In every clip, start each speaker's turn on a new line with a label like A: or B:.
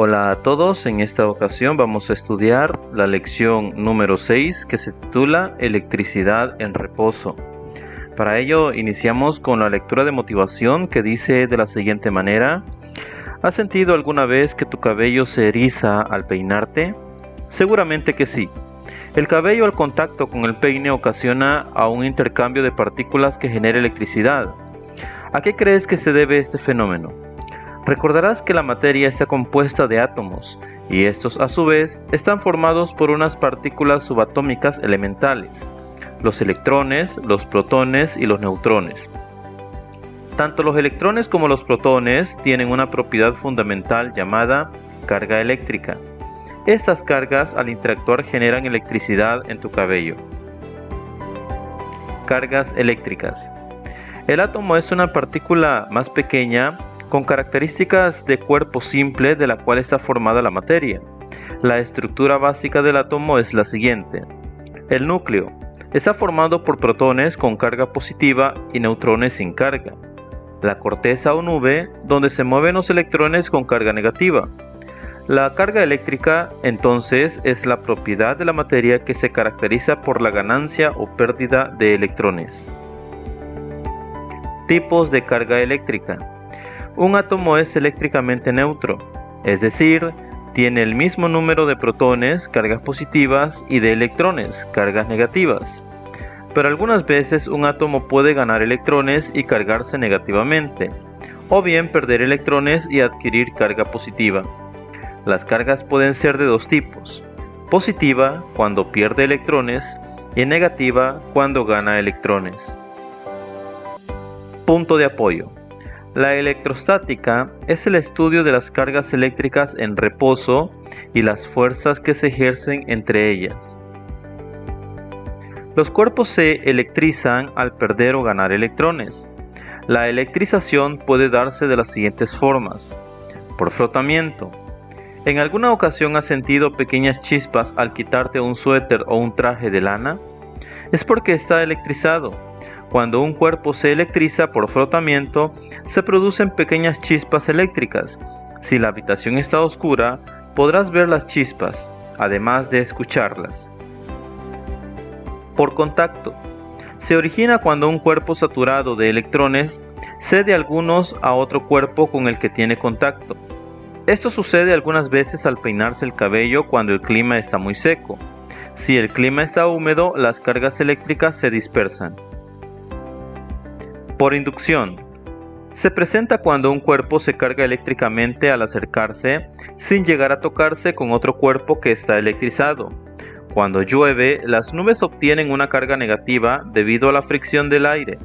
A: Hola a todos, en esta ocasión vamos a estudiar la lección número 6 que se titula Electricidad en reposo. Para ello iniciamos con la lectura de motivación que dice de la siguiente manera: ¿Has sentido alguna vez que tu cabello se eriza al peinarte? Seguramente que sí. El cabello al contacto con el peine ocasiona a un intercambio de partículas que genera electricidad. ¿A qué crees que se debe este fenómeno? Recordarás que la materia está compuesta de átomos, y estos a su vez están formados por unas partículas subatómicas elementales, los electrones, los protones y los neutrones. Tanto los electrones como los protones tienen una propiedad fundamental llamada carga eléctrica. Estas cargas al interactuar generan electricidad en tu cabello. Cargas eléctricas. El átomo es una partícula más pequeña con características de cuerpo simple de la cual está formada la materia. La estructura básica del átomo es la siguiente. El núcleo está formado por protones con carga positiva y neutrones sin carga. La corteza o nube, donde se mueven los electrones con carga negativa. La carga eléctrica, entonces, es la propiedad de la materia que se caracteriza por la ganancia o pérdida de electrones. Tipos de carga eléctrica. Un átomo es eléctricamente neutro, es decir, tiene el mismo número de protones, cargas positivas, y de electrones, cargas negativas. Pero algunas veces un átomo puede ganar electrones y cargarse negativamente, o bien perder electrones y adquirir carga positiva. Las cargas pueden ser de dos tipos: positiva, cuando pierde electrones, y negativa, cuando gana electrones. Punto de apoyo. La electrostática es el estudio de las cargas eléctricas en reposo y las fuerzas que se ejercen entre ellas. Los cuerpos se electrizan al perder o ganar electrones. La electrización puede darse de las siguientes formas: por frotamiento. ¿En alguna ocasión has sentido pequeñas chispas al quitarte un suéter o un traje de lana? Es porque está electrizado. Cuando un cuerpo se electriza por frotamiento, se producen pequeñas chispas eléctricas. Si la habitación está oscura, podrás ver las chispas, además de escucharlas. Por contacto. Se origina cuando un cuerpo saturado de electrones cede algunos a otro cuerpo con el que tiene contacto. Esto sucede algunas veces al peinarse el cabello cuando el clima está muy seco. Si el clima está húmedo, las cargas eléctricas se dispersan. Por inducción. Se presenta cuando un cuerpo se carga eléctricamente al acercarse sin llegar a tocarse con otro cuerpo que está electrizado. Cuando llueve, las nubes obtienen una carga negativa debido a la fricción del aire.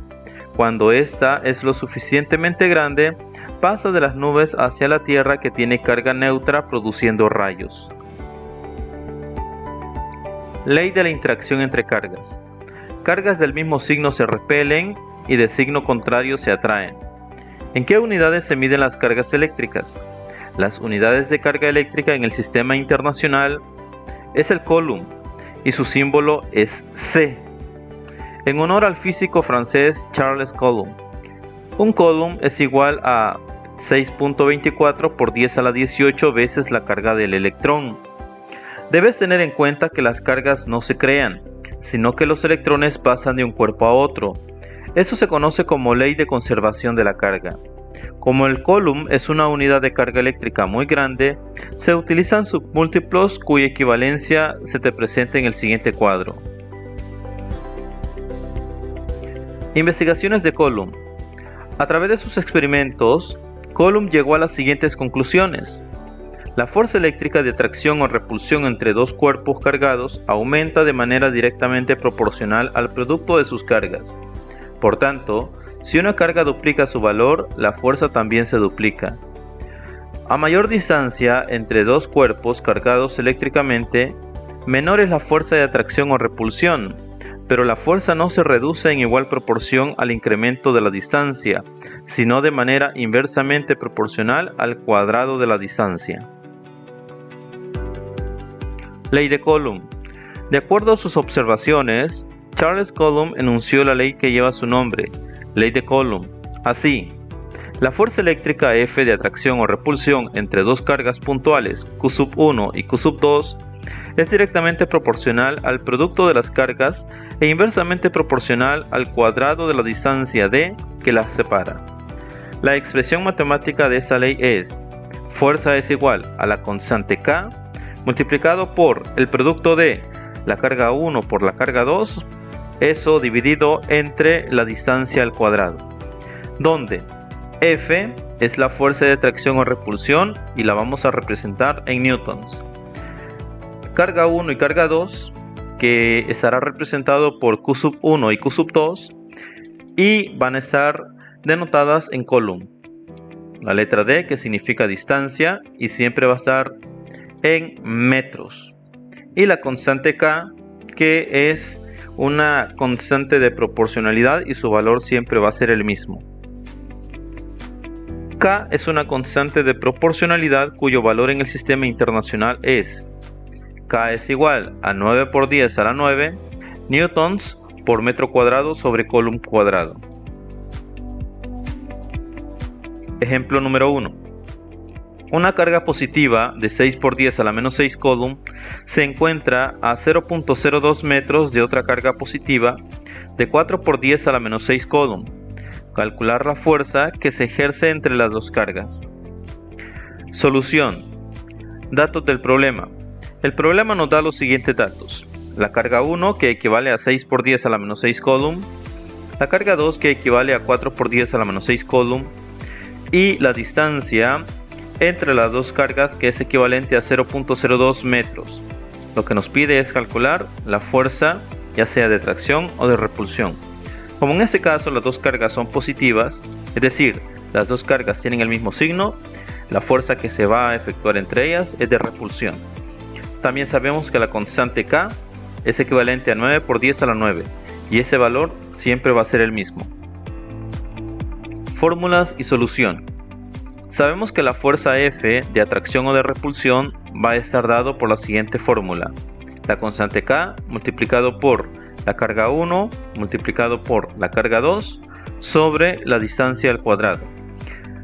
A: Cuando ésta es lo suficientemente grande, pasa de las nubes hacia la tierra, que tiene carga neutra, produciendo rayos. Ley de la interacción entre cargas. Cargas del mismo signo se repelen y de signo contrario se atraen. ¿En qué unidades se miden las cargas eléctricas? Las unidades de carga eléctrica en el sistema internacional es el coulomb y su símbolo es C, en honor al físico francés Charles Coulomb. Un coulomb es igual a 6.24 por 10 a la 18 veces la carga del electrón. Debes tener en cuenta que las cargas no se crean, sino que los electrones pasan de un cuerpo a otro. Esto se conoce como ley de conservación de la carga. Como el coulomb es una unidad de carga eléctrica muy grande, se utilizan submúltiplos cuya equivalencia se te presenta en el siguiente cuadro. Investigaciones de Coulomb. A través de sus experimentos, Coulomb llegó a las siguientes conclusiones. La fuerza eléctrica de atracción o repulsión entre dos cuerpos cargados aumenta de manera directamente proporcional al producto de sus cargas. Por tanto, si una carga duplica su valor, la fuerza también se duplica. A mayor distancia entre dos cuerpos cargados eléctricamente, menor es la fuerza de atracción o repulsión, pero la fuerza no se reduce en igual proporción al incremento de la distancia, sino de manera inversamente proporcional al cuadrado de la distancia. Ley de Coulomb. De acuerdo a sus observaciones, Charles Coulomb enunció la ley que lleva su nombre, Ley de Coulomb. Así, La fuerza eléctrica F de atracción o repulsión entre dos cargas puntuales Q1 y Q2 es directamente proporcional al producto de las cargas e inversamente proporcional al cuadrado de la distancia d que las separa. La expresión matemática de esa ley es: fuerza es igual a la constante K multiplicado por el producto de la carga 1 por la carga 2, eso dividido entre la distancia al cuadrado, donde F es la fuerza de atracción o repulsión y la vamos a representar en newtons. Carga 1 y carga 2, que estará representado por Q1 y Q2, y van a estar denotadas en coulomb. La letra D, que significa distancia, y siempre va a estar en metros. Y la constante K, que es una constante de proporcionalidad y su valor siempre va a ser el mismo. K es una constante de proporcionalidad cuyo valor en el sistema internacional es: K es igual a 9 por 10 a la 9 newtons por metro cuadrado sobre coulomb cuadrado. Ejemplo número 1. Una carga positiva de 6 por 10 a la menos 6 coulomb se encuentra a 0.02 metros de otra carga positiva de 4 por 10 a la menos 6 coulomb. Calcular la fuerza que se ejerce entre las dos cargas. Solución. Datos del problema. El problema nos da los siguientes datos: la carga 1, que equivale a 6 por 10 a la menos 6 coulomb, la carga 2, que equivale a 4 por 10 a la menos 6 coulomb, y la distancia entre las dos cargas, que es equivalente a 0.02 metros. Lo que nos pide es calcular la fuerza, ya sea de tracción o de repulsión. Como en este caso las dos cargas son positivas, es decir, las dos cargas tienen el mismo signo, la fuerza que se va a efectuar entre ellas es de repulsión. También sabemos que la constante K es equivalente a 9 por 10 a la 9 y ese valor siempre va a ser el mismo. Fórmulas y solución. Sabemos que la fuerza F de atracción o de repulsión va a estar dado por la siguiente fórmula: la constante K multiplicado por la carga 1 multiplicado por la carga 2 sobre la distancia al cuadrado.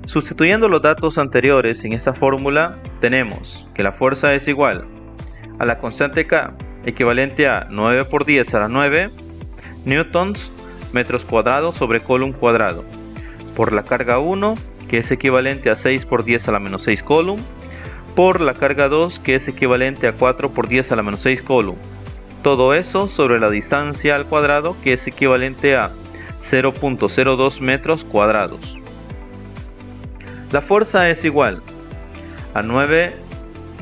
A: Sustituyendo los datos anteriores en esta fórmula, tenemos que la fuerza es igual a la constante K, equivalente a 9 por 10 a la 9 newtons metros cuadrados sobre coulomb cuadrado, por la carga 1, que es equivalente a 6 por 10 a la menos 6 coulomb, por la carga 2, que es equivalente a 4 por 10 a la menos 6 coulomb. Todo eso sobre la distancia al cuadrado, que es equivalente a 0.02 metros cuadrados. La fuerza es igual a 9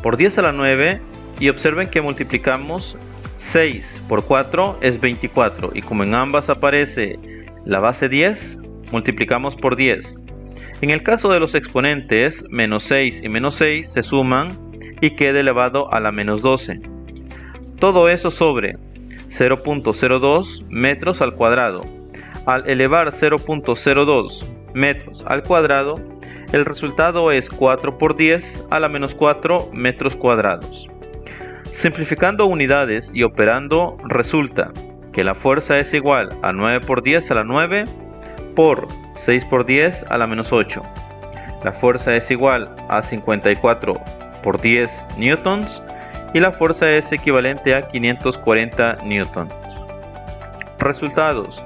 A: por 10 a la 9 y observen que multiplicamos 6 por 4 es 24 y como en ambas aparece la base 10, multiplicamos por 10. En el caso de los exponentes, menos 6 y menos 6 se suman y queda elevado a la menos 12. Todo eso sobre 0.02 metros al cuadrado. Al elevar 0.02 metros al cuadrado, el resultado es 4 por 10 a la menos 4 metros cuadrados. Simplificando unidades y operando, resulta que la fuerza es igual a 9 por 10 a la 9 por 6 por 10 a la menos 8. La fuerza es igual a 54 por 10 newtons y la fuerza es equivalente a 540 newtons. Resultados.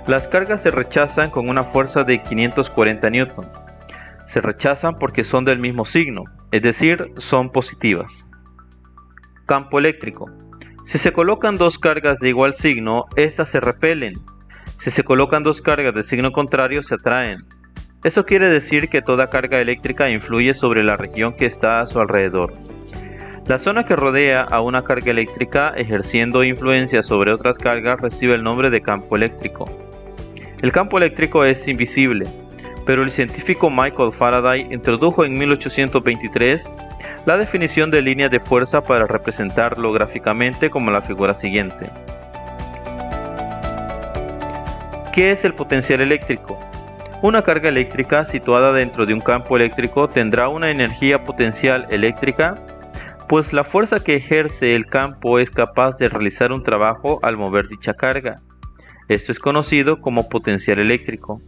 A: Las cargas se rechazan con una fuerza de 540 newtons. Se rechazan porque son del mismo signo, es decir, son positivas. Campo eléctrico. Si se colocan dos cargas de igual signo, estas se repelen. Si se colocan dos cargas de signo contrario, se atraen. Eso quiere decir que toda carga eléctrica influye sobre la región que está a su alrededor. La zona que rodea a una carga eléctrica ejerciendo influencia sobre otras cargas recibe el nombre de campo eléctrico. El campo eléctrico es invisible, pero el científico Michael Faraday introdujo en 1823 la definición de línea de fuerza para representarlo gráficamente como la figura siguiente. ¿Qué es el potencial eléctrico? Una carga eléctrica situada dentro de un campo eléctrico tendrá una energía potencial eléctrica, pues la fuerza que ejerce el campo es capaz de realizar un trabajo al mover dicha carga. Esto es conocido como potencial eléctrico.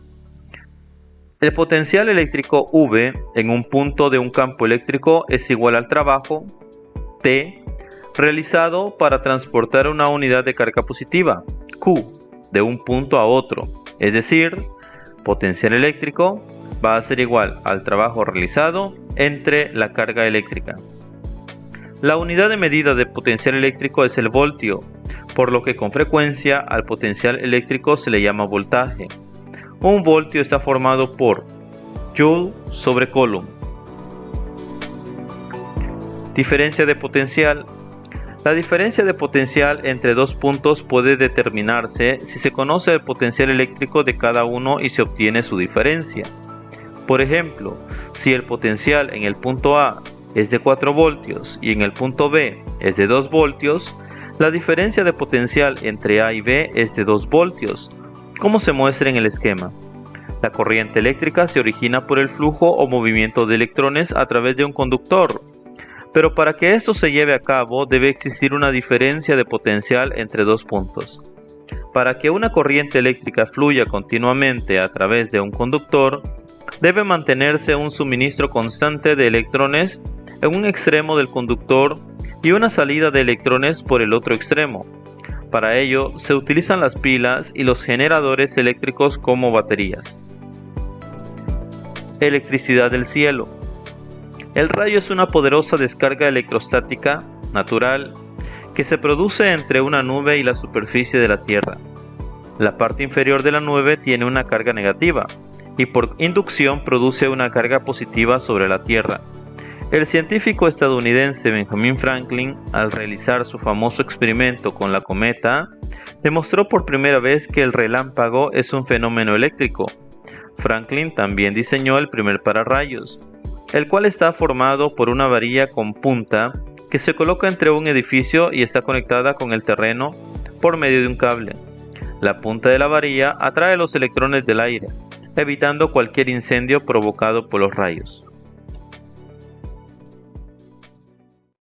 A: El potencial eléctrico V en un punto de un campo eléctrico es igual al trabajo T realizado para transportar una unidad de carga positiva Q de un punto a otro. Es decir, potencial eléctrico va a ser igual al trabajo realizado entre la carga eléctrica. La unidad de medida de potencial eléctrico es el voltio, por lo que con frecuencia al potencial eléctrico se le llama voltaje. Un voltio está formado por Joule sobre Coulomb. Diferencia de potencial. La diferencia de potencial entre dos puntos puede determinarse si se conoce el potencial eléctrico de cada uno y se obtiene su diferencia. Por ejemplo, si el potencial en el punto A es de 4 voltios y en el punto B es de 2 voltios, la diferencia de potencial entre A y B es de 2 voltios, como se muestra en el esquema. La corriente eléctrica se origina por el flujo o movimiento de electrones a través de un conductor, pero para que esto se lleve a cabo debe existir una diferencia de potencial entre dos puntos. Para que una corriente eléctrica fluya continuamente a través de un conductor, debe mantenerse un suministro constante de electrones en un extremo del conductor y una salida de electrones por el otro extremo. Para ello se utilizan las pilas y los generadores eléctricos como baterías. Electricidad del cielo. El rayo es una poderosa descarga electrostática natural que se produce entre una nube y la superficie de la Tierra. La parte inferior de la nube tiene una carga negativa y por inducción produce una carga positiva sobre la Tierra. El científico estadounidense Benjamin Franklin, al realizar su famoso experimento con la cometa, demostró por primera vez que el relámpago es un fenómeno eléctrico. Franklin también diseñó el primer pararrayos, el cual está formado por una varilla con punta que se coloca entre un edificio y está conectada con el terreno por medio de un cable. La punta de la varilla atrae los electrones del aire, evitando cualquier incendio provocado por los rayos.